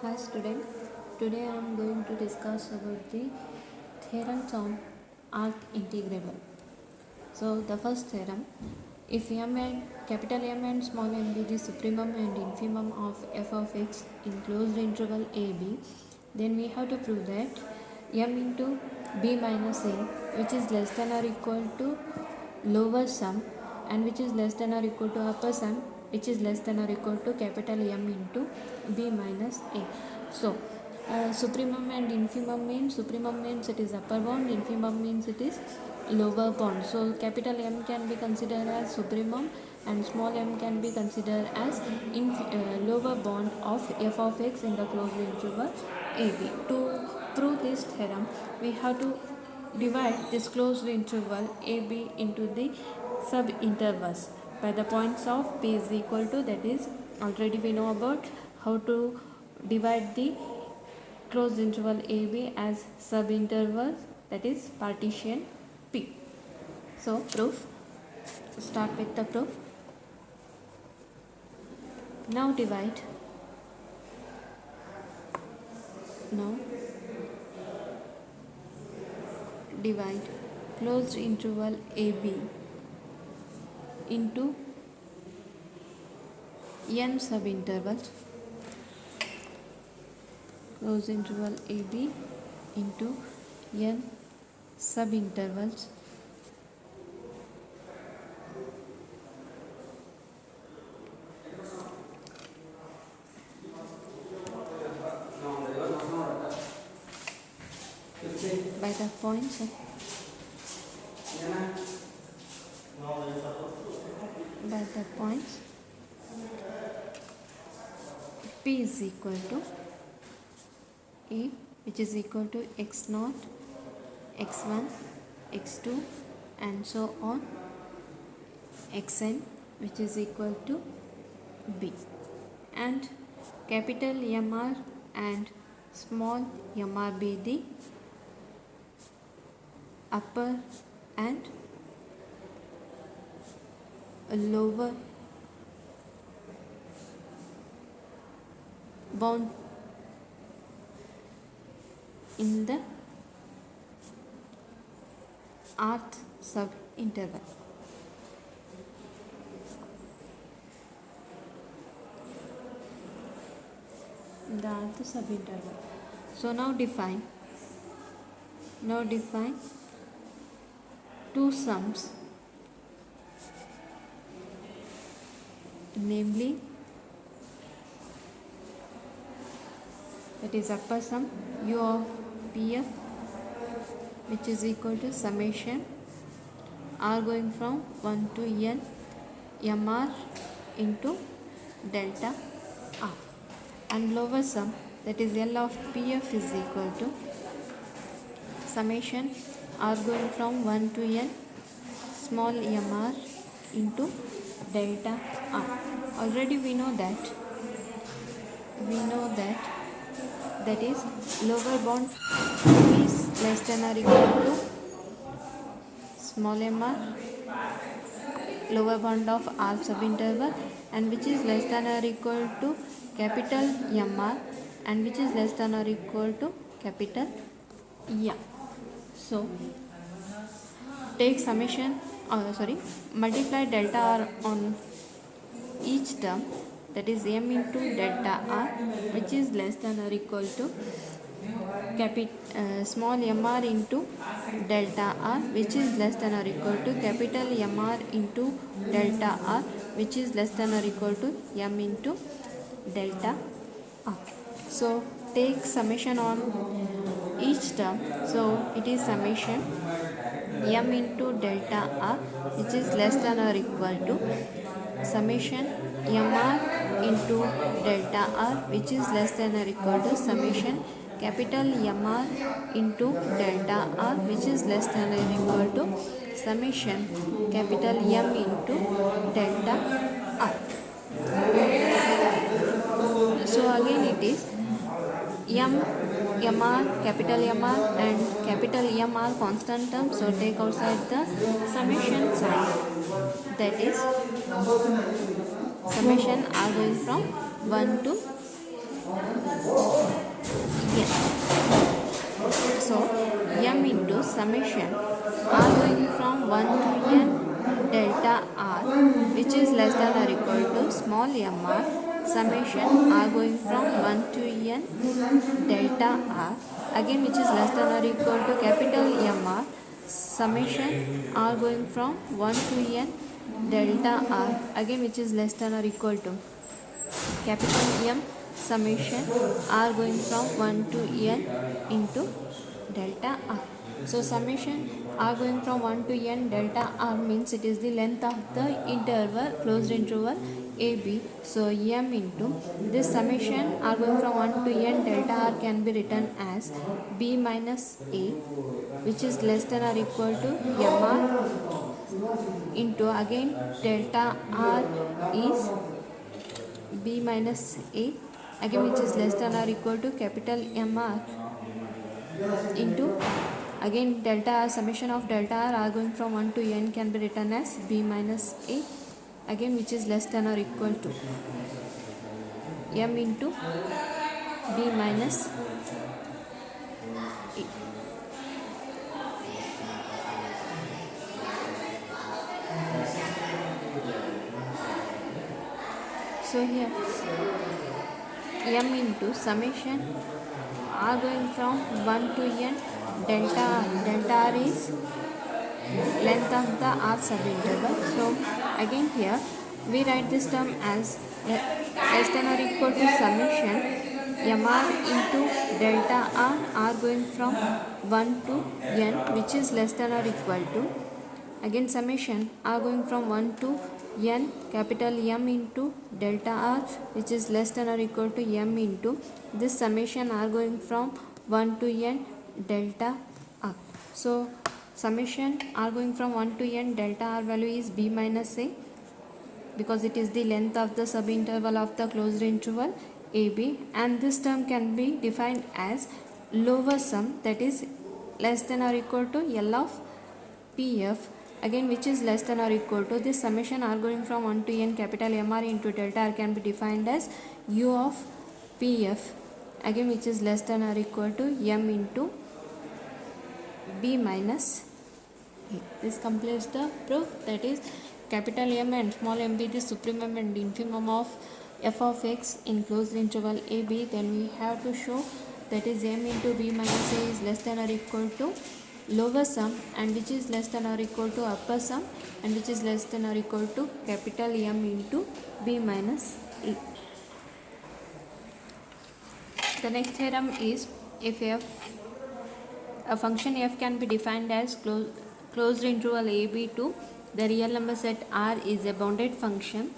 Hi student, today I am going to discuss about the theorems on arc integrable. So the first theorem, if m and capital M and small m be the supremum and infimum of f of x in closed interval a b, then we have to prove that m into b minus a, which is less than or equal to lower sum and which is less than or equal to upper sum, which is less than or equal to capital M into b minus a. So supremum and infimum means supremum means it is upper bound, infimum means it is lower bound. So capital M can be considered as supremum and small m can be considered as lower bound of f of x in the closed interval ab. To prove this theorem, we have to divide this closed interval ab into the subintervals by the points of p is equal to, that is already we know about how to divide the closed interval ab as subintervals, that is partition p. So proof, start with the proof. Now divide closed interval ab into n subintervals, closed interval ab into n subintervals by the points p is equal to a, which is equal to x0, x1, x2 and so on, xn, which is equal to b, and capital MR and small mr be the upper and lower bound in the rth subinterval. So now define two sums, namely that is upper sum u of pf, which is equal to summation r going from 1 to n mr into delta r, and lower sum, that is L of pf, is equal to summation r going from 1 to n small mr into delta r. Already we know that is lower bound is less than or equal to small mr, lower bound of r subinterval, and which is less than or equal to capital MR and which is less than or equal to capital M. So take summation, multiply delta r on each term, that is m into delta r, which is less than or equal to small mr into delta r, which is less than or equal to capital MR into delta r, which is less than or equal to m into delta r. So take summation on each term. So it is summation m into delta r, which is less than or equal to summation mr into delta r, which is less than or equal to summation capital MR into delta r, which is less than or equal to summation capital M into delta r. So again it is MR, capital MR and capital M are constant terms, so take outside the summation sign, that is summation are going from 1 to So m into summation r going from 1 to n delta r, which is less than or equal to small mr summation r going from 1 to n delta r, again which is less than or equal to capital mr summation r going from 1 to n delta r, again which is less than or equal to capital M summation r going from 1 to n into delta r. So summation r going from 1 to n delta r means it is the length of the interval, closed interval AB. So m into this summation r going from 1 to n delta r can be written as b minus a, which is less than or equal to mr into again delta r is b minus a, again which is less than or equal to capital mr into again delta r, summation of delta r going from 1 to n can be written as b minus a, again which is less than or equal to m into b minus a. So here m into summation r going from 1 to n delta r is length of the r subinterval. So again here we write this term as less than or equal to summation mr into delta r going from 1 to n, which is less than or equal to again summation r going from 1 to n capital M into delta r, which is less than or equal to m into this summation r going from 1 to n delta r. So summation r going from 1 to n delta r value is b minus a, because it is the length of the subinterval of the closed interval AB, and this term can be defined as lower sum, that is less than or equal to L of PF, again which is less than or equal to this summation r going from 1 to n capital MR into delta r can be defined as U of PF, again which is less than or equal to m into b minus a. This completes the proof, that is capital M and small m be the supremum and infimum of f of x in closed interval AB. Then we have to show that is m into b minus a is less than or equal to lower sum, and which is less than or equal to upper sum, and which is less than or equal to capital M into b minus a. The next theorem is, if a function f can be defined as closed interval AB to the real number set R is a bounded function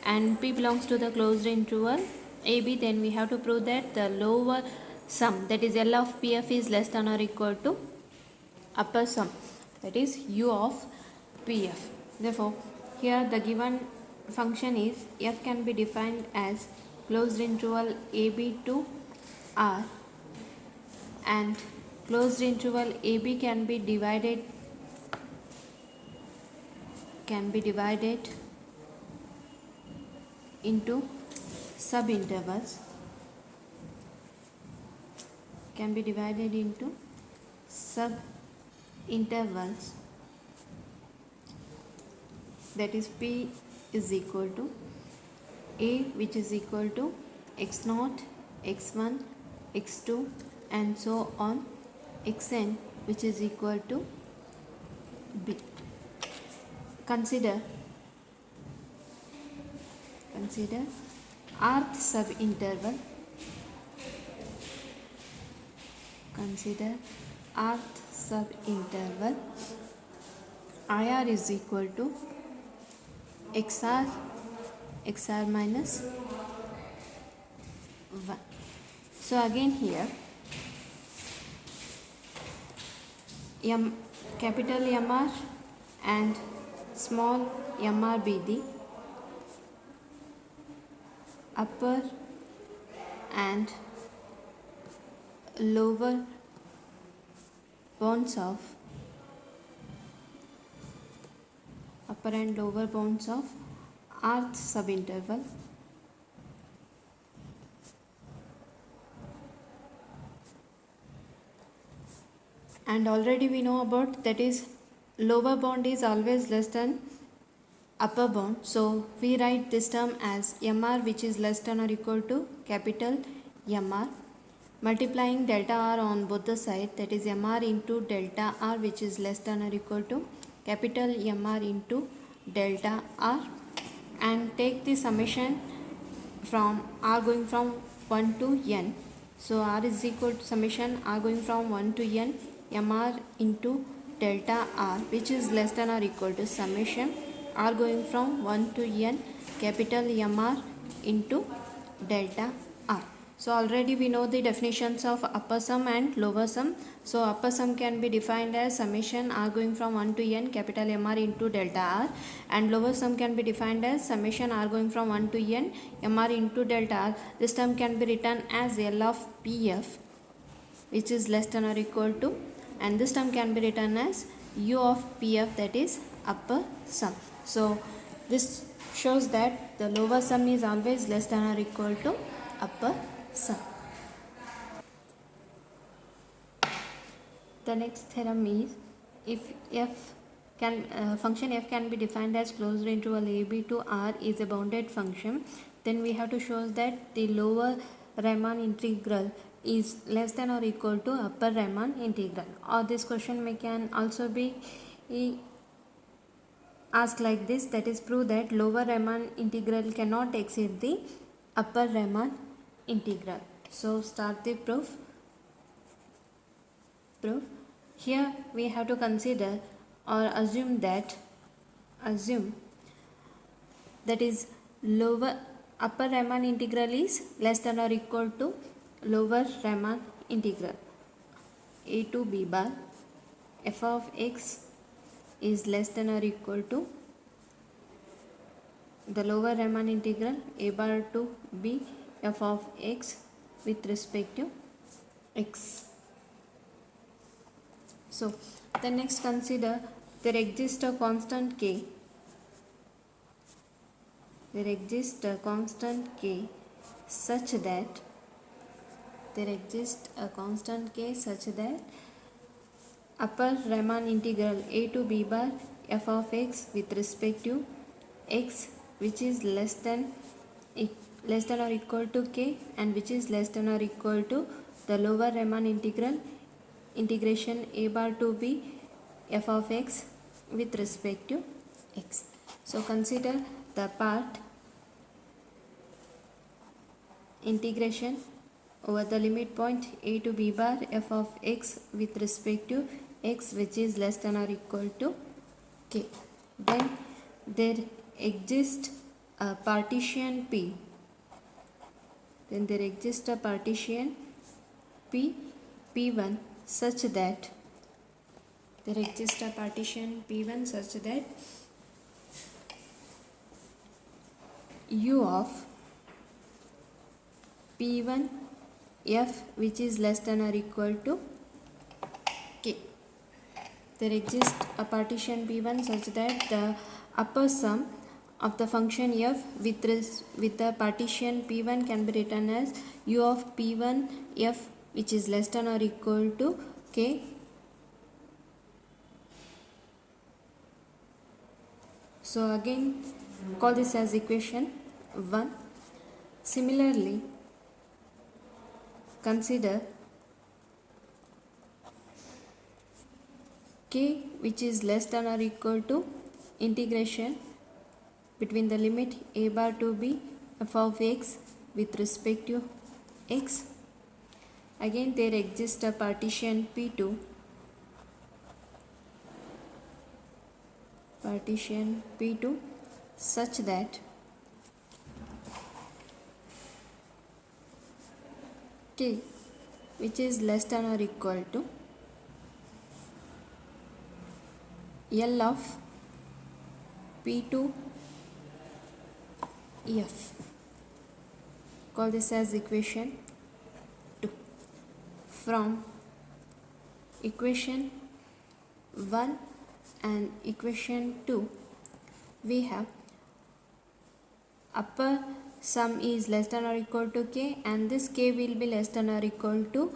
and P belongs to the closed interval AB, then we have to prove that the lower sum, that is L of PF, is less than or equal to upper sum, that is U of PF. Therefore here the given function is f can be defined as closed interval AB to R, and closed interval AB can be divided into subintervals, that is P is equal to A, which is equal to x0, x1, x2 and so on, xn, which is equal to B. Consider rth subinterval. IR is equal to XR minus 1. So again here capital MR and small mr be the upper and lower bounds of rth subinterval, and already we know about that is lower bound is always less than upper bound. So we write this term as MR, which is less than or equal to capital MR, multiplying delta R on both the sides, that is MR into delta R, which is less than or equal to capital MR into delta R, and take the summation from R going from 1 to n. So R is equal to summation R going from 1 to n MR into delta R, which is less than or equal to summation R going from 1 to n capital MR into delta R. So already we know the definitions of upper sum and lower sum. So upper sum can be defined as summation R going from 1 to n capital MR into delta R, and lower sum can be defined as summation R going from 1 to n MR into delta R. This term can be written as L of PF, which is less than or equal to, and this term can be written as U of PF, that is upper sum. So this shows that the lower sum is always less than or equal to upper sum. The next theorem is, if function f can be defined as closed interval a b to R is a bounded function, then we have to show that the lower Riemann integral is less than or equal to upper Riemann integral. Or this question can also be asked like this, that is, prove that lower Riemann integral cannot exceed the upper Riemann integral. So start the proof. Here we have to consider or assume that is lower upper Riemann integral is less than or equal to lower Riemann integral a to b bar f of x is less than or equal to the lower Riemann integral a bar to b f of x with respect to x. So then next consider there exists a constant k. There exists a constant k such that upper Riemann integral a to b bar f of x with respect to x, which is less than or equal to k, and which is less than or equal to the lower Riemann integration a bar to b f of x with respect to x. So consider the part integration over the limit point a to b bar f of x with respect to x, which is less than or equal to k. Then there exists a partition P. P1 such that U of P1 f, which is less than or equal to k. There exists a partition P1 such that the upper sum of the function f with the partition P1 can be written as U of P1 f, which is less than or equal to k. So again call this as equation 1. Similarly, consider k, which is less than or equal to integration between the limit a bar to b f of x with respect to x. Again there exists a partition P2 such that k, which is less than or equal to L of P2 f. Call this as equation 2. From equation 1 and equation 2 we have upper sum is less than or equal to k, and this k will be less than or equal to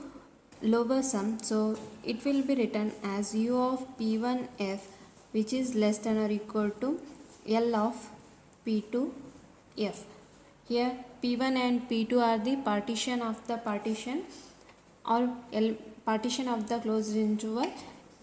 lower sum, so it will be written as u of p1f which is less than or equal to L of p2f. Here p1 and p2 are the partition of the partition or partition of the closed interval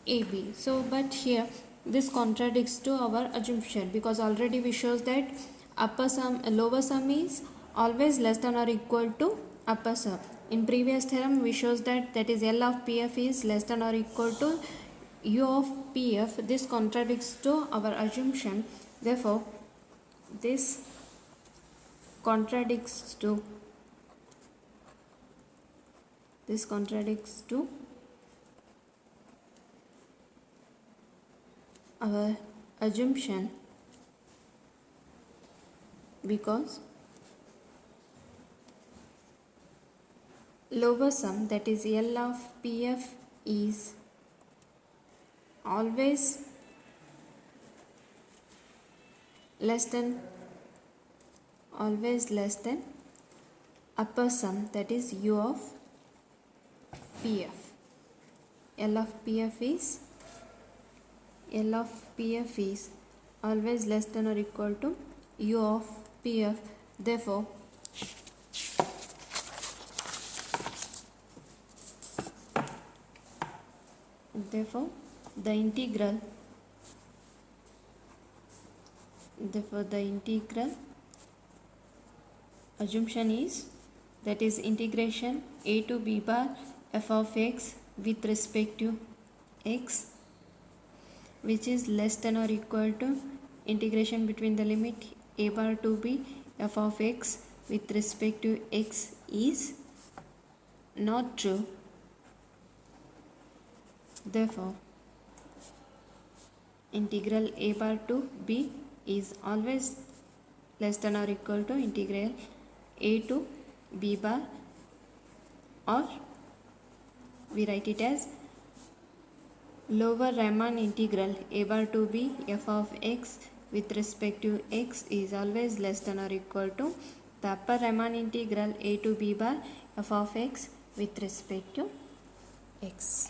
AB. So but here this contradicts to our assumption, because already we shows that upper sum lower sum is always less than or equal to upper sum. In previous theorem we shows that is L of PF is less than or equal to U of PF. This contradicts to our assumption. Therefore this contradicts to our assumption, because lower sum, that is L of PF, is always less than upper sum, that is U of PF. L of PF is always less than or equal to U of PF. Therefore the integral assumption is, that is integration a to b bar f of x with respect to x, which is less than or equal to integration between the limit a bar to b f of x with respect to x, is not true. Therefore integral a bar to b is always less than or equal to integral a to b bar, or we write it as lower Riemann integral a bar to b f of x with respect to x is always less than or equal to the upper Riemann integral a to b bar f of x with respect to x.